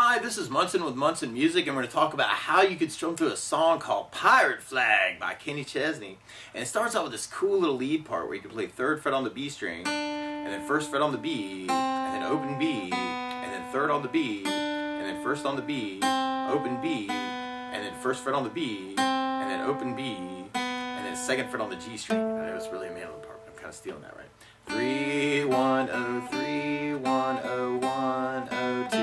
Hi, this is Munson with Munson Music, and we're going to talk about how you could strum through a song called Pirate Flag by Chesney. And it starts out with this cool little lead part where you can play 3rd fret on the B string, and then 1st fret on the B, and then open B, and then 3rd on the B, and then 1st on the B, open B, and then 1st fret on the B, and then open B, and then 2nd fret on the G string. I know it's really a mandolin part, but I'm kind of stealing that, right? 3, 1, 0, 3, 1, 0, 1, 0, 2.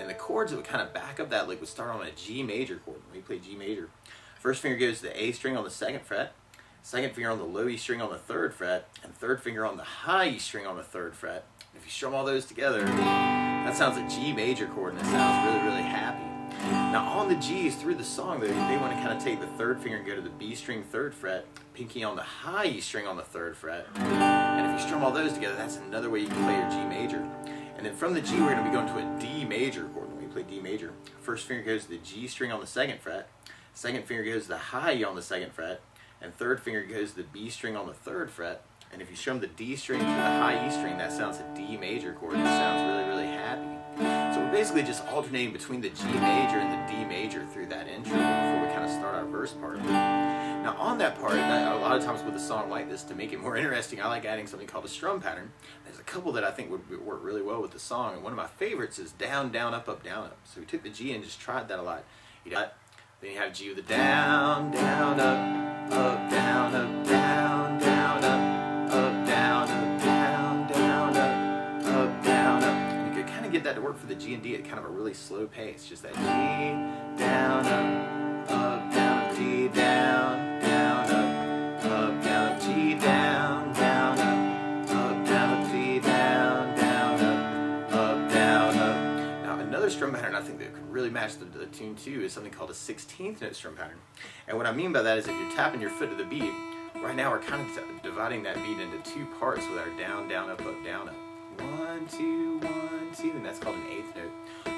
And the chords that would kind of back up that lick would start on a G major chord. When we play G major, first finger goes to the A string on the 2nd fret, 2nd finger on the low E string on the 3rd fret, and 3rd finger on the high E string on the 3rd fret. If you strum all those together, that sounds a G major chord, and it sounds really, really happy. Now on the G's through the song, though, they want to kind of take the 3rd finger and go to the B string 3rd fret, pinky on the high E string on the 3rd fret. And if you strum all those together, that's another way you can play your G major. And then from the G, we're going to be going to a D major chord. When we play D major, first finger goes to the G string on the 2nd fret, 2nd finger goes to the high E on the 2nd fret, and 3rd finger goes to the B string on the 3rd fret. And if you strum the D string to the high E string, that sounds a D major chord. It sounds really, really happy. So we're basically just alternating between the G major and the D major through that intro before we kind of start our verse part. Now on that part, a lot of times with a song like this, to make it more interesting, I like adding something called a strum pattern. There's a couple that I think would work really well with the song, and one of my favorites is down, down, up, up, down, up. So we took the G and just tried that a lot. You got, then you have G with the down, down, up, up, down, up, down, down, up, up, down, up, down, down, up, down, up. And you could kind of get that to work for the G and D at kind of a really slow pace. Just that G, down, up, down, G, down. Strum pattern I think that could really match the tune too is something called a 16th note strum pattern. And what I mean by that is if you're tapping your foot to the beat, right now we're kind of dividing that beat into 2 parts with our down, down, up, up, down, up. 1, 2, 1, 2, and that's called an 8th note.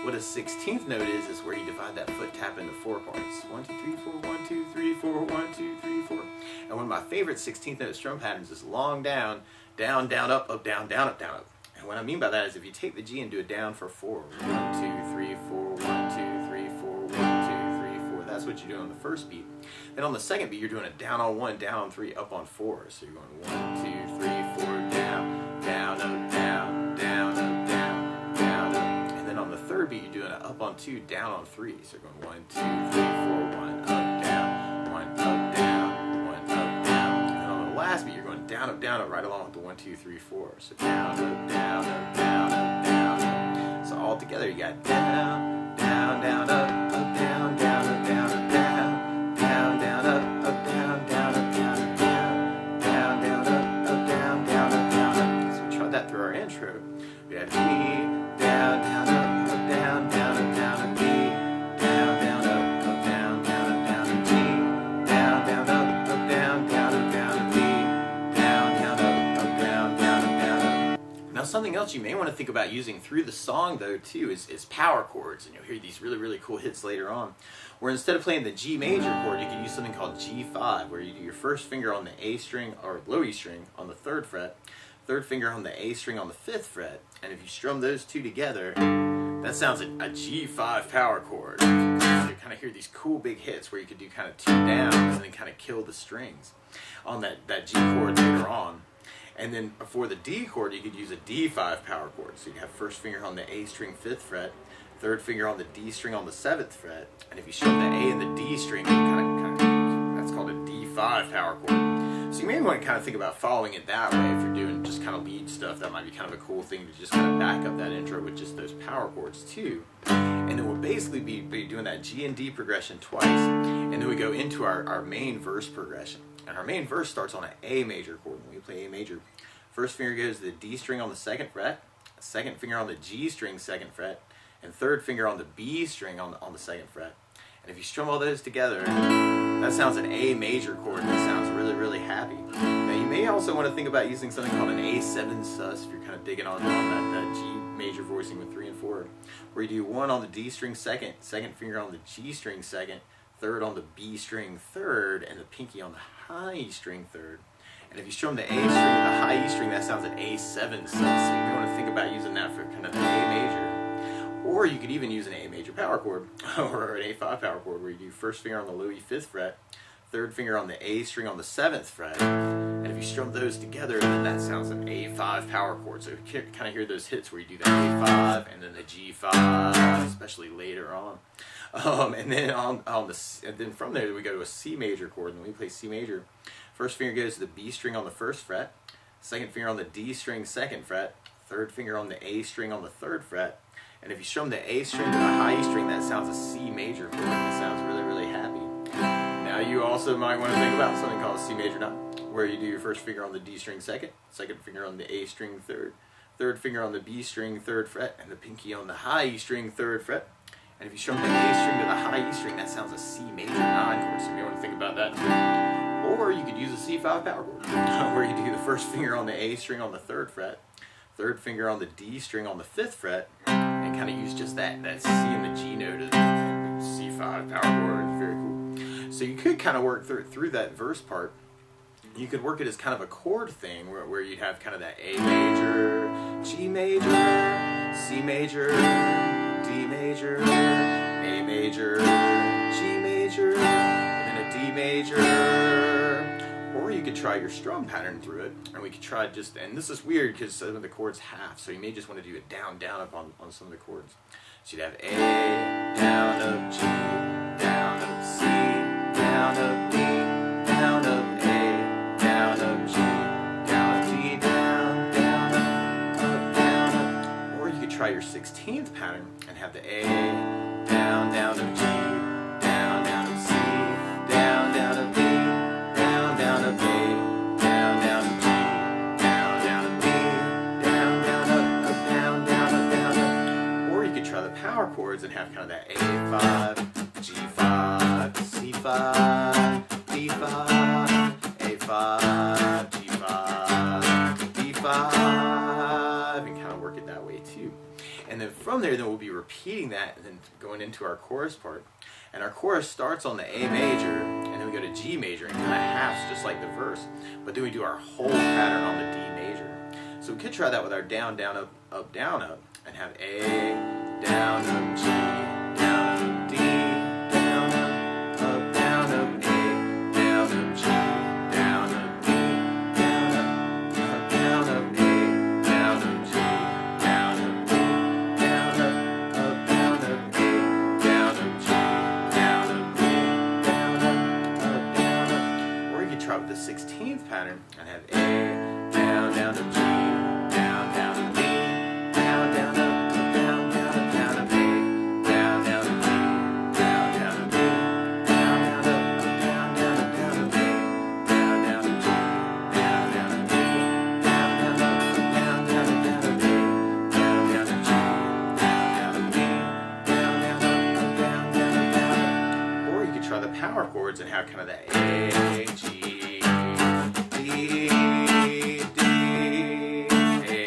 What a 16th note is where you divide that foot tap into 4 parts. 1, 2, 3, 4, 1, 2, 3, 4, 1, 2, 3, 4. And one of my favorite 16th note strum patterns is long down, down, down, up, up, down, down, up, down, up. And what I mean by that is if you take the G and do it down for 4, 1, 2, 3, 4, 1, 2, 3, 4, 1, 2, 3, 4. That's what you're doing on the first beat. Then on the second beat, you're doing a down on 1, down on 3, up on 4. So you're going 1, 2, 3, 4, down, down, up, down, down, up, down, down, up. And then on the third beat, you're doing an up on 2, down on 3. So you're going 1, 2, 3, 4, 1, up, down, 1, up, down, 1, up, down. And then on the last beat, you're going down, up, right along with the 1, 2, 3, 4. So down, up, down, up, down, up, down, up. So all together, you got down, down, down, up, down, down, up, down, up, down, down, down, up, down, down, up, down, up, down, down, down, up, down, down, up, down, up. So we tried that through our intro. We had B, down, down, up, down, down, up, down, up, B, down, down, up, down, down, up, down, up, G, down, down, up, down, down, up, down, up, B, down, down, up, down, down, up, down, up. Now something else you may want to think about using through the song though too is power chords, and you'll hear these really, really cool hits later on, where instead of playing the G major chord, you can use something called G5, where you do your first finger on the A string or low E string on the 3rd fret, 3rd finger on the A string on the 5th fret, and if you strum those two together, that sounds a G5 power chord. So you kind of hear these cool big hits where you could do kind of 2 downs and then kind of kill the strings on that G chord later on. And then for the D chord, you could use a D5 power chord. So you have first finger on the A string 5th fret, 3rd finger on the D string on the 7th fret, and if you strum the A and the D string, that's called a D5 power chord. So you may want to kind of think about following it that way if you're doing just kind of lead stuff. That might be kind of a cool thing to just kind of back up that intro with just those power chords too. And then we'll basically be doing that G and D progression twice, and then we go into our main verse progression. And our main verse starts on an A major chord. When we play A major, first finger goes to the D string on the 2nd fret, 2nd finger on the G string 2nd fret, and 3rd finger on the B string on the 2nd fret. And if you strum all those together, that sounds an A major chord, and it sounds really, really happy. Now you may also want to think about using something called an A7 sus if you're kind of digging on that G major voicing with 3 and 4, where you do 1 on the D string 2nd, 2nd finger on the G string 2nd, 3rd on the B string 3rd, and the pinky on the high E string 3rd. And if you strum the A string with the high E string, that sounds an A7 sus. So you may want to think about using that for kind of an A major. Or Or you could even use an A major power chord or an A5 power chord where you do first finger on the low E 5th fret, third finger on the A string on the 7th fret, and if you strum those together, then that sounds an A5 power chord. So you can kind of hear those hits where you do that A5 and then the G5, especially later on. And then from there we go to a C major chord, and when we play C major, first finger goes to the B string on the 1st fret, second finger on the D string 2nd fret, third finger on the A string on the 3rd fret, and if you strum the A string to the high E string, that sounds a C major chord. That sounds really, really happy. Now you also might want to think about something called a C major knot, where you do your first finger on the D string 2nd, second finger on the A string 3rd, third finger on the B string 3rd fret, and the pinky on the high E string 3rd fret. And if you strum the A string to the high E string, that sounds a C major 9 chord. So you may want to think about that too. Or you could use a C5 power chord, where you do the first finger on the A string on the 3rd fret, third finger on the D string on the 5th fret, and kind of use just that C and the G note as C5 power chord. It's very cool. So you could kind of work through that verse part. You could work it as kind of a chord thing where you'd have kind of that A major, G major, C major, D major, A major, G major, and then a D major. Or you could try your strum pattern through it, and we could try just, and this is weird because some of the chords half, so you may just want to do it down, down, up on some of the chords. So you'd have A, down, up, G, down, up, C, down, up, D, down, up, A, down, up, G, down, up, D, down, down, up. Or you could try your 16th pattern and have the A, down, down, up, G, down, down, up, C, down, down, up, D, down, down, up, A, down, down, up, G, down, down, up, D, down, down, up, down, down, up, down, up. Or you could try the power chords and have kind of that A5, G5, C5, D5, A5, G5, D5, and kind of work it that way too. And then from there, then we'll be repeating that and then going into our chorus part. And our chorus starts on the A major, and then we go to G major and kind of halves just like the verse. But then we do our whole pattern on the D major. So we could try that with our down, down, up, up, down, up, and have A, down, up, G, down, up, D, down, up, down, up, A, down, up, G, down, up, D, down, up, down, up, A, down, up, G, down, up, D, down, up, down, up, A, down, up, G, down, up, D, down, up. Or you could try with the 16th pattern and have A, down, down, up, G, down, down, up, D, down, down, up. Power chords and have kind of that A, G, D, D, A,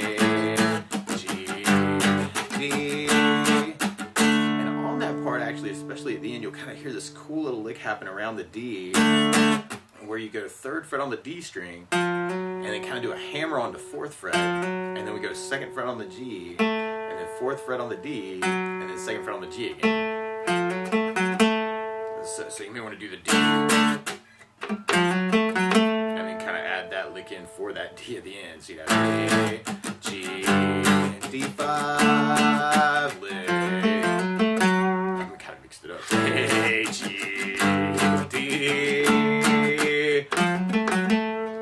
G, D. And on that part, actually, especially at the end, you'll kind of hear this cool little lick happen around the D, where you go 3rd fret on the D string, and then kind of do a hammer on the 4th fret, and then we go 2nd fret on the G, and then 4th fret on the D, and then 2nd fret on the G again. So you may want to do the D, and then kind of add that lick in for that D at the end. So you have A, G, D5 lick. I'm kind of mixed it up. A, G, D.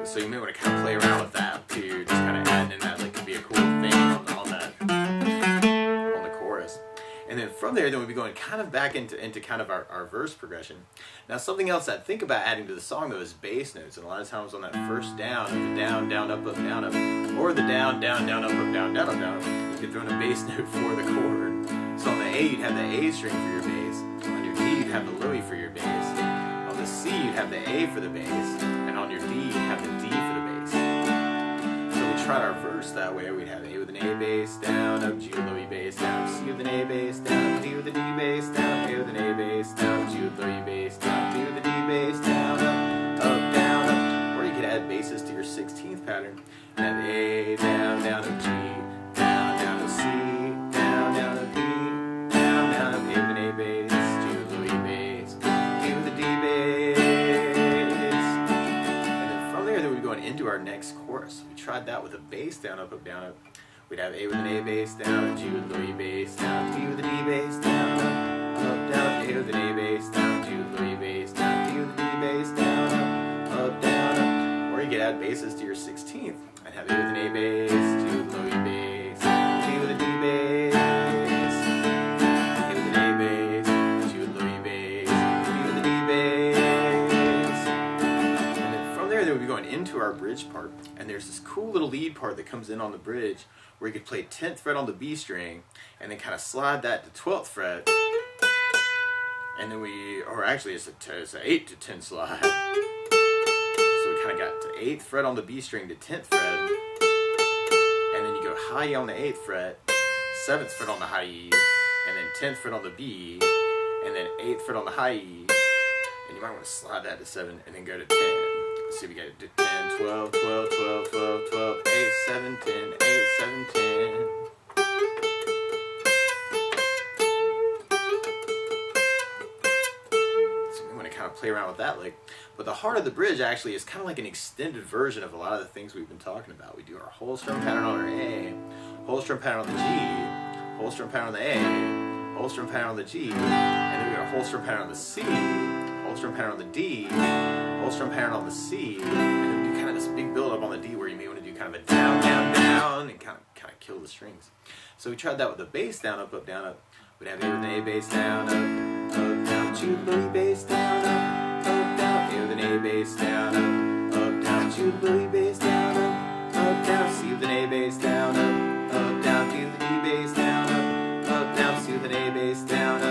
So you may want to kind of play around with that too. Just kind of adding in that lick could be a cool thing on the chorus. And then from there, then we'll be going kind of back into kind of our verse progression. Now, something else I think about adding to the song, though, is bass notes. And a lot of times on that first down, the down, down, up, down, up, or the down, down, down, up, down, down, up, down, up, you could throw in a bass note for the chord. So on the A, you'd have the A string for your bass. On your D, you'd have the low E for your bass. On the C, you'd have the A for the bass. And on your D, you'd have the D for the bass. So we tried our verse that way. We'd have A with an A bass, down, up, G with low E bass, down, C with an A bass, down, D with a D bass, down, A with an A bass, down, G with low E bass, down, D with a D bass, down, up, down, up. Or you could add basses to your 16th pattern and have A, down, down, up, G, down, down, up, C, down, down, up, D, tried that with a bass down, up, down, up. We'd have A with an A bass down, G with an E bass down, D with an E bass down, up, down, A with an A bass down, G with an E bass down, D with an E bass down, up, down, up. Or you could add basses to your 16th. I'd have A with an A bass, G with a low E bass, D with a D bass, A with an A bass, G with a low E bass, D with a D bass. And then from there, we'd be going into our bridge part. And there's this cool little lead part that comes in on the bridge where you could play 10th fret on the B string and then kind of slide that to 12th fret. And then or actually it's an 8 to 10 slide. So we kind of got to 8th fret on the B string to 10th fret. And then you go high on the 8th fret, 7th fret on the high E, and then 10th fret on the B, and then 8th fret on the high E. And you might want to slide that to 7 and then go to 10. See, we got to do 10, 12, 12, 12, 12, 12, 8, 7, 10, 8, 7, 10. So we want to kind of play around with that lick. But the heart of the bridge actually is kind of like an extended version of a lot of the things we've been talking about. We do our whole strum pattern on our A, whole strum pattern on the G, whole strum pattern on the A, whole strum pattern on the G, and then we got a whole strum pattern on the C, whole strum pattern on the D, whole strum pattern on the C, and then we do kind of this big build up on the D where you may want to do kind of a down, down, down, and kind of kill the strings. So we tried that with the bass down, up, down, up. We'd have A with an A bass down, up, down, G with low E bass down, up, down, A with an A bass down, up, down, G with low E bass down, up, down, C with an A bass down, up, down, D with an E bass down, up, down, C with an A bass down,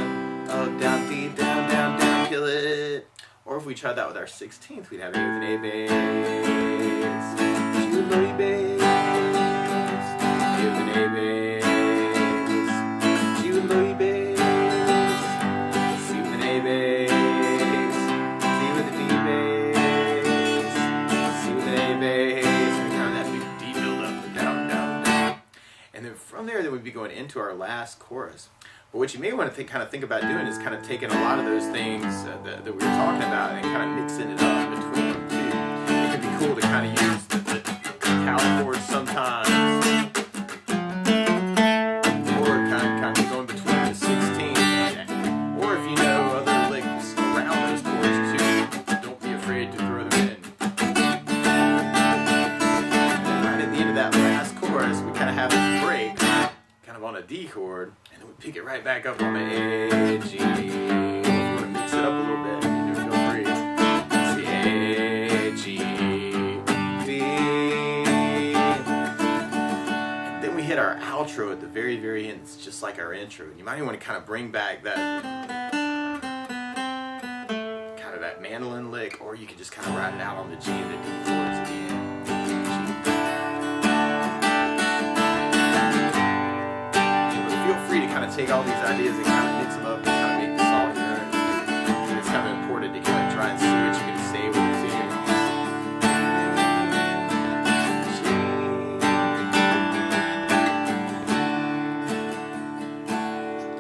up, down, D, down, down, down, kill it. Or if we tried that with our 16th, we'd have A with an A bass, G with low E bass, A with an A bass, G with low E bass, C with an A bass, D with a D bass, C with an A bass, and kind of that big D build up, down, down, down. And then from there, we'd be going into our last chorus. But what you may want to kind of think about doing is kind of taking a lot of those things that we were talking about and kind of mixing it up between them too. It could be cool to kind of use the cow chords sometimes, or kind of going between the 16th, or if you know other licks around those chords too, don't be afraid to throw them in. And then right at the end of that last chorus, we kind of have this break, kind of on a D chord. Pick it right back up on the A, G. If you want to mix it up a little bit, you feel free. It's the A, G, D. And then we hit our outro at the very, very end. It's just like our intro. You might even want to kind of bring back that kind of that mandolin lick, or you could just kind of ride it out on the G and the D chords at the end. Kind of take all these ideas and kind of mix them up and kind of make the song your own. And it's kind of important to kind of try and see what you can say with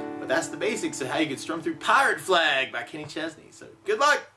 it. But that's the basics of how you can strum through Pirate Flag by Kenny Chesney. So good luck!